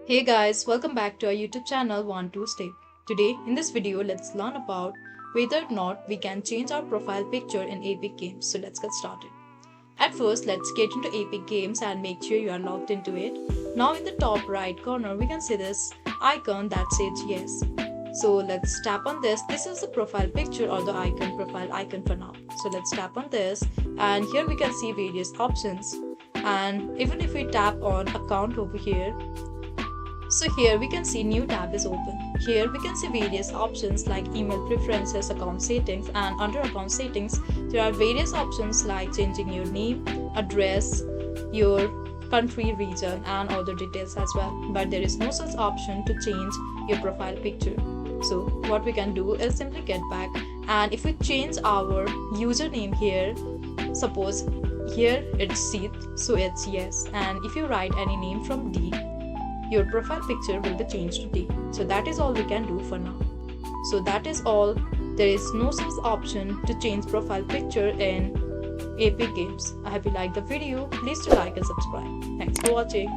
Hey guys, welcome back to our YouTube channel 12 Step. Today in this video let's learn about whether or not we can change our profile picture in Epic Games. So let's get started. At first let's get into Epic Games and make sure you are logged into it. Now in the top right corner we can see this icon that says yes. So let's tap on this. This is the profile picture or the profile icon for now. So let's tap on this and here we can see various options. And even if we tap on account over here, so here we can see new tab is open. Here we can see various options like email preferences, account settings, and under account settings there are various options like changing your name, address, your country, region, and other details as well. But there is no such option to change your profile picture. So what we can do is simply get back, and if we change our username here, suppose here it's Sith, so it's yes, and if you write any name from D, your profile picture will be changed to D. So that is all we can do for now. So that is all. There is no such option to change profile picture in Epic Games. I hope you liked the video. Please do like and subscribe. Thanks for watching.